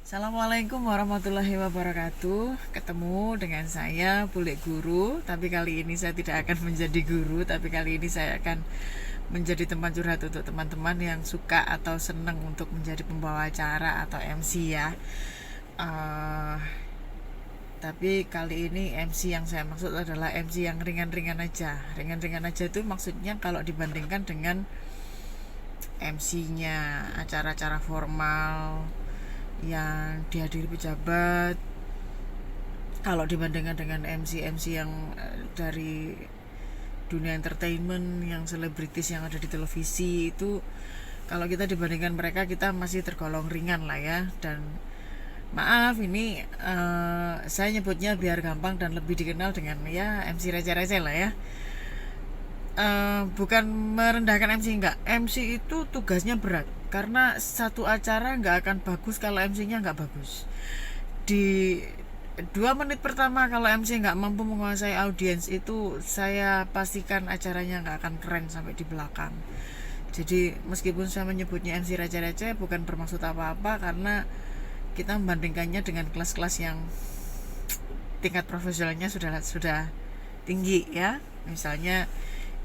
Assalamualaikum warahmatullahi wabarakatuh. Ketemu dengan saya Bule Guru. Tapi kali ini saya tidak akan menjadi guru, tapi kali ini saya akan menjadi tempat curhat untuk teman-teman yang suka atau senang untuk menjadi pembawa acara atau MC ya. uh, Tapi kali ini MC yang saya maksud adalah MC yang ringan-ringan aja. Ringan-ringan aja itu maksudnya kalau dibandingkan dengan MC-nya acara-acara formal yang dihadiri pejabat, kalau dibandingkan dengan MC-MC yang dari dunia entertainment, yang selebritis yang ada di televisi itu, kalau kita dibandingkan mereka, kita masih tergolong ringan lah ya. Dan maaf ini saya nyebutnya biar gampang dan lebih dikenal dengan ya MC receh-receh lah ya. Bukan merendahkan MC, enggak. MC itu tugasnya berat karena satu acara nggak akan bagus kalau MC-nya nggak bagus. Di 2 menit pertama kalau MC nggak mampu menguasai audiens itu, saya pastikan acaranya nggak akan keren sampai di belakang. Jadi meskipun saya menyebutnya MC receh-receh, bukan bermaksud apa-apa, karena kita membandingkannya dengan kelas-kelas yang tingkat profesionalnya sudah tinggi ya. Misalnya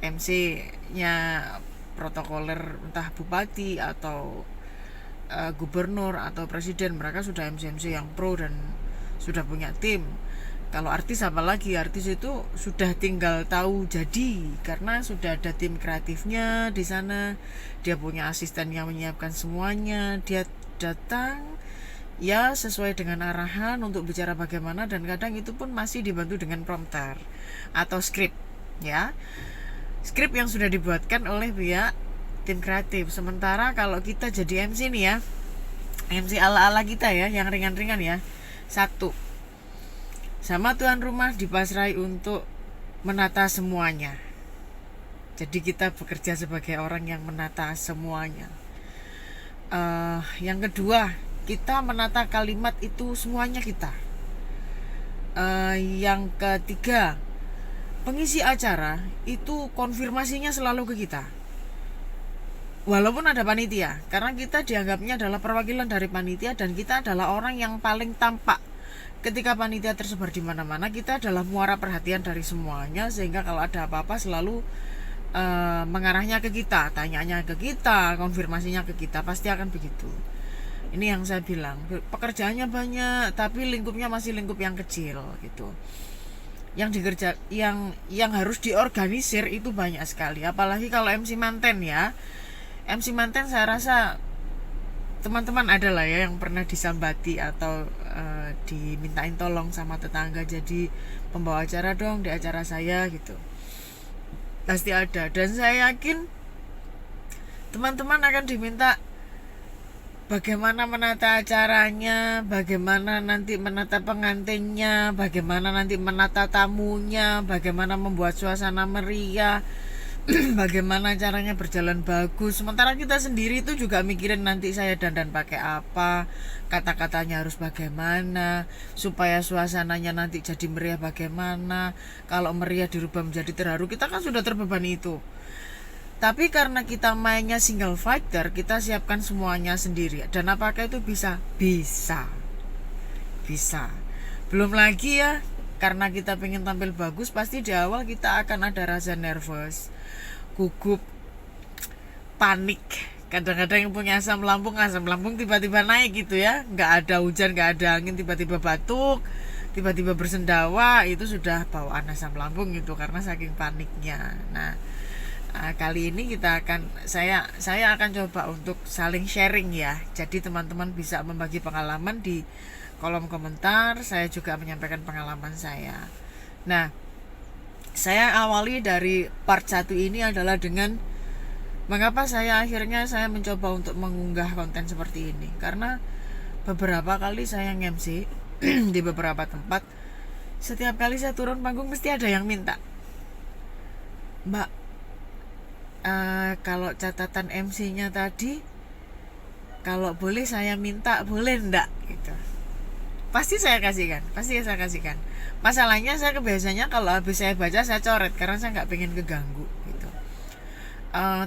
MC-nya protokoler, entah bupati atau gubernur atau presiden, mereka sudah MC-MC yang pro dan sudah punya tim. Kalau artis, apalagi artis itu sudah tinggal tahu jadi, karena sudah ada tim kreatifnya di sana, dia punya asisten yang menyiapkan semuanya, dia datang ya sesuai dengan arahan untuk bicara bagaimana, dan kadang itu pun masih dibantu dengan prompter atau skrip ya, skrip yang sudah dibuatkan oleh pihak tim kreatif. Sementara kalau kita jadi MC nih ya, MC ala-ala kita ya, yang ringan-ringan ya, satu, sama tuan rumah dipasrai untuk menata semuanya. Jadi kita bekerja sebagai orang yang menata semuanya. Yang kedua, kita menata kalimat itu semuanya kita. Yang ketiga, pengisi acara itu konfirmasinya selalu ke kita, walaupun ada panitia, karena kita dianggapnya adalah perwakilan dari panitia, dan kita adalah orang yang paling tampak ketika panitia tersebar di mana-mana. Kita adalah muara perhatian dari semuanya, sehingga kalau ada apa-apa selalu mengarahnya ke kita, tanyanya ke kita, konfirmasinya ke kita, pasti akan begitu. Ini yang saya bilang, pekerjaannya banyak tapi lingkupnya masih lingkup yang kecil gitu. Yang harus diorganisir itu banyak sekali, apalagi kalau MC manten ya. MC manten saya rasa teman-teman ada lah ya yang pernah disambati atau dimintain tolong sama tetangga, jadi pembawa acara dong di acara saya gitu. Pasti ada, dan saya yakin teman-teman akan diminta bagaimana menata acaranya, bagaimana nanti menata pengantinnya, bagaimana nanti menata tamunya, bagaimana membuat suasana meriah, bagaimana caranya berjalan bagus. Sementara kita sendiri itu juga mikirin nanti saya dandan pakai apa, kata-katanya harus bagaimana, supaya suasananya nanti jadi meriah bagaimana. Kalau meriah dirubah menjadi terharu, kita kan sudah terbebani itu. Tapi karena kita mainnya single fighter, kita siapkan semuanya sendiri. Dan apakah itu bisa? Bisa. Belum lagi ya, karena kita pengen tampil bagus, pasti di awal kita akan ada rasa nervous, gugup, panik. Kadang-kadang yang punya asam lambung tiba-tiba naik gitu ya. Nggak ada hujan, nggak ada angin, tiba-tiba batuk, tiba-tiba bersendawa, itu sudah bawaan asam lambung gitu, karena saking paniknya. Nah, kali ini saya akan coba untuk saling sharing ya. Jadi teman-teman bisa membagi pengalaman di kolom komentar, saya juga menyampaikan pengalaman saya. Nah, saya awali dari part 1 ini adalah dengan mengapa saya mencoba untuk mengunggah konten seperti ini. Karena beberapa kali saya nge-MC di beberapa tempat, setiap kali saya turun panggung mesti ada yang minta, "Mbak, kalau catatan MC-nya tadi, kalau boleh saya minta, boleh enggak?" gitu. Pasti saya kasihkan. Masalahnya saya kebiasaannya kalau habis saya baca, saya coret karena saya nggak pengen keganggu gitu.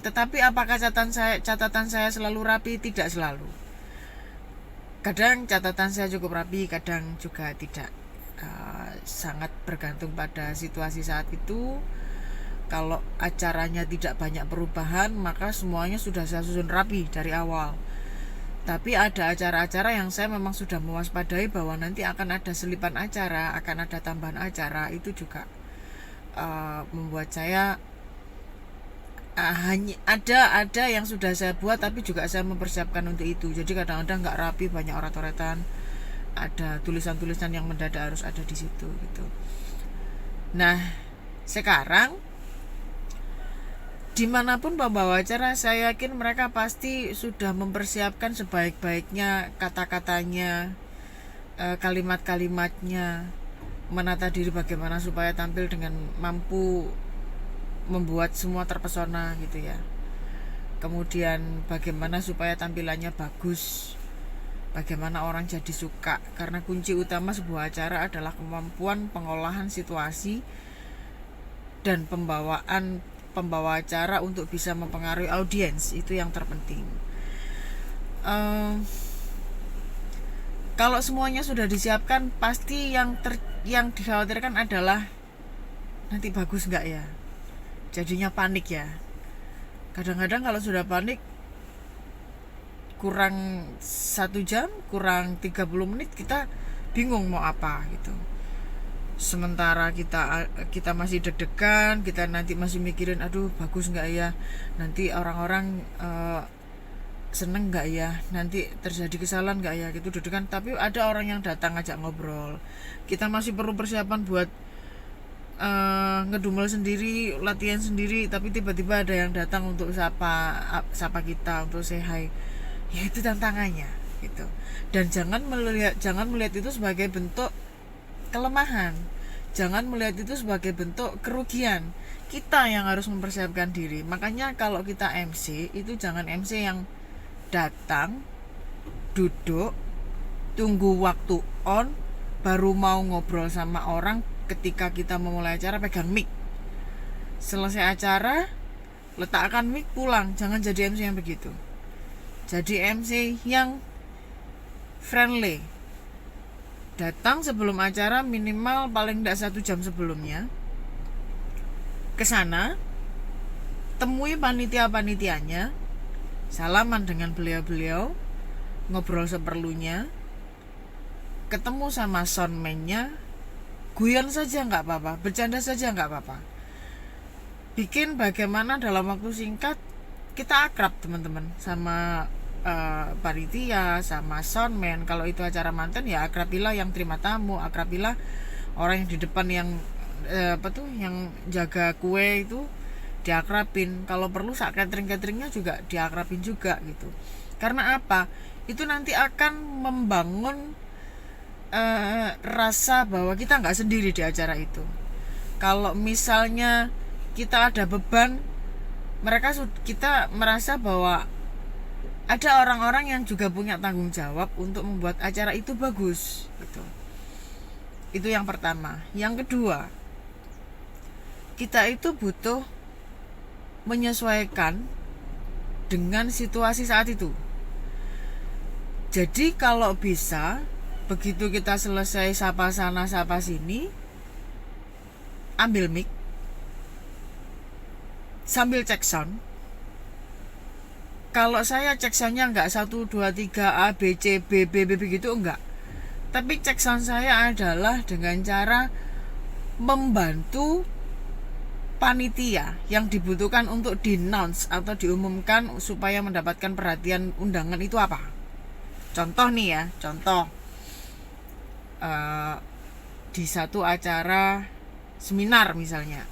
Tetapi apakah catatan saya selalu rapi? Tidak selalu. Kadang catatan saya cukup rapi, kadang juga tidak. Sangat bergantung pada situasi saat itu. Kalau acaranya tidak banyak perubahan, maka semuanya sudah saya susun rapi dari awal. Tapi ada acara-acara yang saya memang sudah mewaspadai bahwa nanti akan ada selipan acara, akan ada tambahan acara. Itu juga membuat saya hanya ada yang sudah saya buat, tapi juga saya mempersiapkan untuk itu. Jadi kadang-kadang nggak rapi, banyak orat-oratan, ada tulisan-tulisan yang mendadak harus ada di situ gitu. Nah, sekarang dimanapun pembawa acara, saya yakin mereka pasti sudah mempersiapkan sebaik-baiknya kata-katanya, kalimat-kalimatnya, menata diri bagaimana supaya tampil dengan mampu membuat semua terpesona gitu ya. Kemudian bagaimana supaya tampilannya bagus, bagaimana orang jadi suka. Karena kunci utama sebuah acara adalah kemampuan pengolahan situasi dan pembawa acara untuk bisa mempengaruhi audiens. Itu yang terpenting. Kalau semuanya sudah disiapkan, pasti yang dikhawatirkan adalah nanti bagus nggak ya, jadinya panik ya. Kadang-kadang kalau sudah panik, kurang 1 jam, kurang 30 menit, kita bingung mau apa gitu. Sementara kita masih deg-degan, kita nanti masih mikirin, aduh bagus nggak ya, nanti orang-orang seneng nggak ya, nanti terjadi kesalahan nggak ya gitu deg-degan. Tapi ada orang yang datang ngajak ngobrol, kita masih perlu persiapan buat ngedumel sendiri, latihan sendiri, tapi tiba-tiba ada yang datang untuk sapa kita, untuk say hi. Ya itu tantangannya gitu. Dan jangan melihat itu sebagai bentuk kelemahan, jangan melihat itu sebagai bentuk kerugian. Kita yang harus mempersiapkan diri. Makanya kalau kita MC, itu jangan MC yang datang, duduk, tunggu waktu on, baru mau ngobrol sama orang. Ketika kita memulai acara, pegang mic, selesai acara letakkan mic, pulang. Jangan jadi MC yang begitu. Jadi MC yang friendly, datang sebelum acara, minimal paling tidak 1 jam sebelumnya ke sana, temui panitia-panitianya, salaman dengan beliau-beliau, ngobrol seperlunya, ketemu sama soundman-nya, guyon saja nggak apa-apa, bercanda saja nggak apa-apa. Bikin bagaimana dalam waktu singkat kita akrab teman-teman sama panitia, sama soundman. Kalau itu acara manten ya akrabilah yang terima tamu, akrabilah orang yang di depan yang yang jaga kue itu, diakrabin. Kalau perlu sak cateringnya juga diakrabin juga gitu. Karena apa? Itu nanti akan membangun rasa bahwa kita nggak sendiri di acara itu. Kalau misalnya kita ada beban, kita merasa bahwa ada orang-orang yang juga punya tanggung jawab untuk membuat acara itu bagus gitu. Itu yang pertama. Yang kedua, kita itu butuh menyesuaikan dengan situasi saat itu. Jadi kalau bisa, begitu kita selesai sapa sana sapa sini, ambil mic, sambil cek sound. Kalau saya cek soundnya enggak 1, 2, 3 A, B, C, B, B, B begitu, enggak. Tapi cek sound saya adalah dengan cara membantu panitia yang dibutuhkan untuk di-announce atau diumumkan supaya mendapatkan perhatian undangan itu apa. Contoh nih ya, di satu acara seminar misalnya,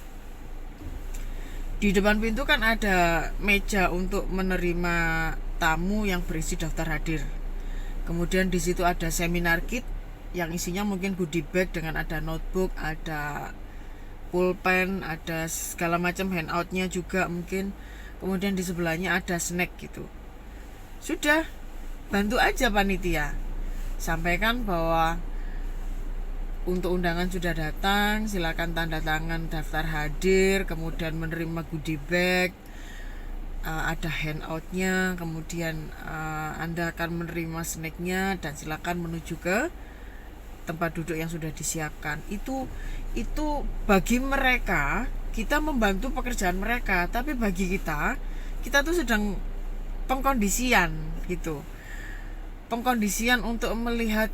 di depan pintu kan ada meja untuk menerima tamu yang berisi daftar hadir. Kemudian di situ ada seminar kit yang isinya mungkin goodie bag dengan ada notebook, ada pulpen, ada segala macam handoutnya juga mungkin. Kemudian di sebelahnya ada snack gitu. Sudah, bantu aja panitia, sampaikan bahwa untuk undangan sudah datang, silakan tanda tangan daftar hadir, kemudian menerima goodie bag, ada handoutnya, kemudian Anda akan menerima snacknya dan silakan menuju ke tempat duduk yang sudah disiapkan. Itu bagi mereka kita membantu pekerjaan mereka, tapi bagi kita tuh sedang pengkondisian gitu. Pengkondisian untuk melihat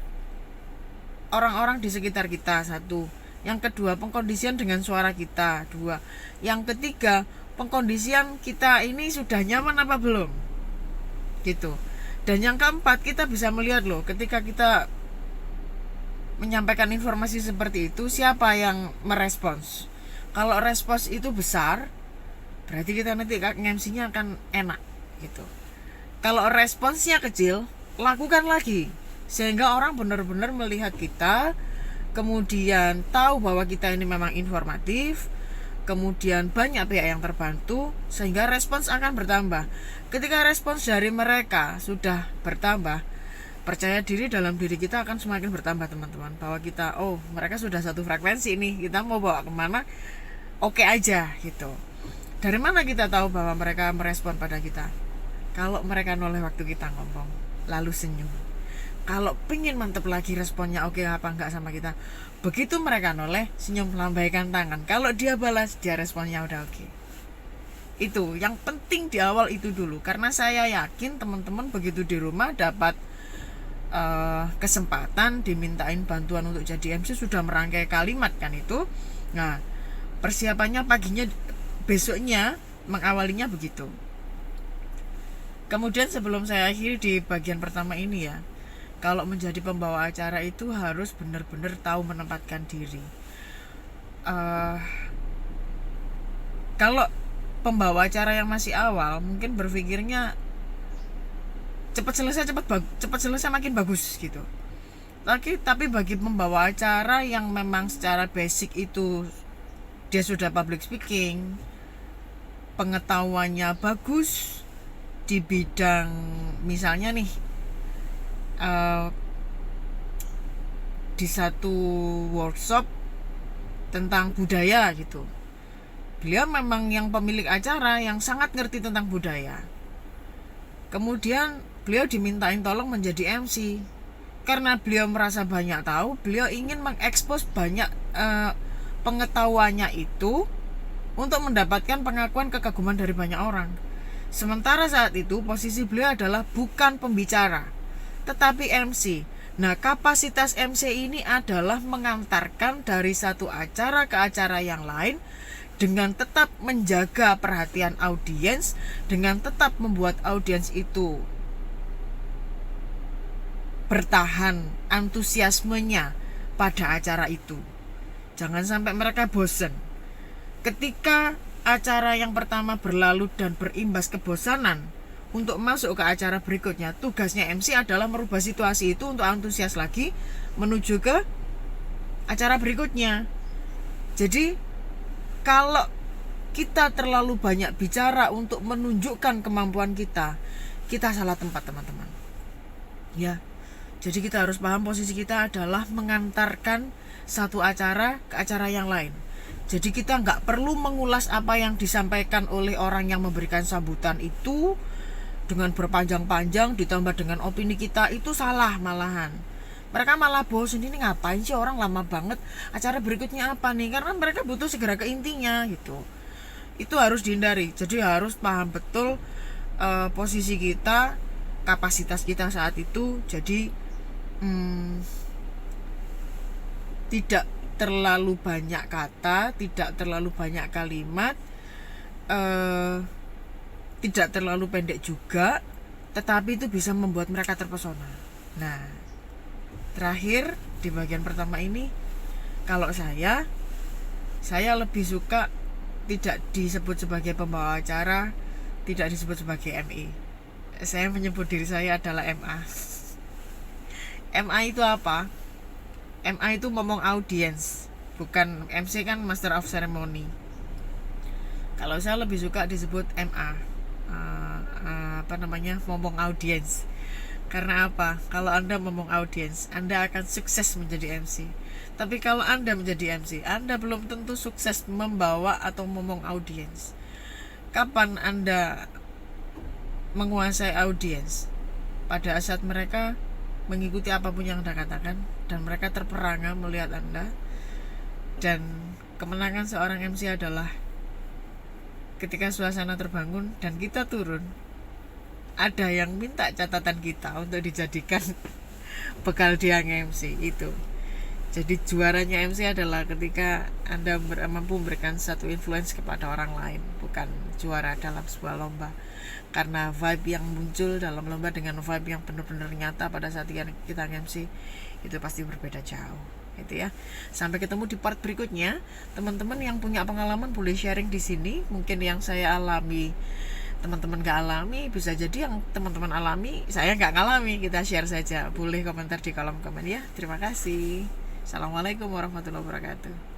orang-orang di sekitar kita, satu. Yang kedua, pengkondisian dengan suara kita, dua. Yang ketiga, pengkondisian kita ini sudah nyaman apa belum, gitu. Dan yang keempat, kita bisa melihat loh, ketika kita menyampaikan informasi seperti itu, siapa yang merespons. Kalau respons itu besar, berarti kita nanti MC-nya akan enak, gitu. Kalau responsnya kecil, lakukan lagi, sehingga orang benar-benar melihat kita, kemudian tahu bahwa kita ini memang informatif, kemudian banyak pihak yang terbantu, sehingga respons akan bertambah. Ketika respons dari mereka sudah bertambah, percaya diri dalam diri kita akan semakin bertambah, teman-teman, bahwa kita, oh mereka sudah satu frekuensi nih, kita mau bawa kemana oke aja gitu. Dari mana kita tahu bahwa mereka merespon pada kita? Kalau mereka noleh waktu kita ngomong, lalu senyum. Kalau pingin mantep lagi responnya oke apa enggak sama kita, begitu mereka noleh, senyum, lambaikan tangan. Kalau dia balas, dia responnya udah oke. Itu yang penting di awal itu dulu. Karena saya yakin teman-teman begitu di rumah dapat kesempatan dimintain bantuan untuk jadi MC, sudah merangkai kalimat kan itu. Nah, persiapannya paginya, besoknya mengawalinya begitu. Kemudian sebelum saya akhiri di bagian pertama ini ya, kalau menjadi pembawa acara itu harus benar-benar tahu menempatkan diri. Kalau pembawa acara yang masih awal mungkin berpikirnya cepat selesai makin bagus gitu. Tapi bagi pembawa acara yang memang secara basic itu dia sudah public speaking, pengetahuannya bagus di bidang misalnya nih, di satu workshop tentang budaya gitu, beliau memang yang pemilik acara yang sangat ngerti tentang budaya. Kemudian beliau dimintain tolong menjadi MC. Karena beliau merasa banyak tahu, beliau ingin mengekspos banyak pengetahuannya itu untuk mendapatkan pengakuan kekaguman dari banyak orang. Sementara saat itu posisi beliau adalah bukan pembicara, tetapi MC. Nah, kapasitas MC ini adalah mengantarkan dari satu acara ke acara yang lain dengan tetap menjaga perhatian audiens, dengan tetap membuat audiens itu bertahan antusiasmenya pada acara itu. Jangan sampai mereka bosan. Ketika acara yang pertama berlalu dan berimbas kebosanan, untuk masuk ke acara berikutnya, tugasnya MC adalah merubah situasi itu untuk antusias lagi menuju ke acara berikutnya. Jadi kalau kita terlalu banyak bicara untuk menunjukkan kemampuan kita salah tempat, teman-teman. Ya, jadi kita harus paham posisi kita adalah mengantarkan satu acara ke acara yang lain. Jadi kita nggak perlu mengulas apa yang disampaikan oleh orang yang memberikan sambutan itu dengan berpanjang-panjang ditambah dengan opini kita, itu salah malahan. Mereka malah bosan, ini ngapain sih orang lama banget, acara berikutnya apa nih, karena mereka butuh segera ke intinya gitu. Itu harus dihindari. Jadi harus paham betul posisi kita, kapasitas kita saat itu. Jadi tidak terlalu banyak kata, tidak terlalu banyak kalimat, tidak terlalu pendek juga, tetapi itu bisa membuat mereka terpesona. Nah, terakhir di bagian pertama ini, kalau saya lebih suka tidak disebut sebagai pembawa acara, tidak disebut sebagai MI. Saya menyebut diri saya adalah MA. MA itu apa? MA itu ngomong audience, bukan MC kan Master of Ceremony. Kalau saya lebih suka disebut MA, ngomong audience. Karena apa? Kalau Anda ngomong audience, Anda akan sukses menjadi MC. Tapi kalau Anda menjadi MC, Anda belum tentu sukses membawa atau ngomong audience. Kapan Anda menguasai audiens pada saat mereka mengikuti apapun yang Anda katakan, dan mereka terperangah melihat Anda. Dan kemenangan seorang MC adalah ketika suasana terbangun dan kita turun, ada yang minta catatan kita untuk dijadikan bekal dia nge-MC itu. Jadi juaranya MC adalah ketika Anda mampu memberikan satu influence kepada orang lain, bukan juara dalam sebuah lomba. Karena vibe yang muncul dalam lomba dengan vibe yang benar-benar nyata pada saat kita nge-MC itu pasti berbeda jauh. Itu ya. Sampai ketemu di part berikutnya. Teman-teman yang punya pengalaman boleh sharing di sini. Mungkin yang saya alami teman-teman gak alami, bisa jadi yang teman-teman alami saya gak ngalami. Kita share saja, boleh komentar di kolom komen ya. Terima kasih. Assalamualaikum warahmatullahi wabarakatuh.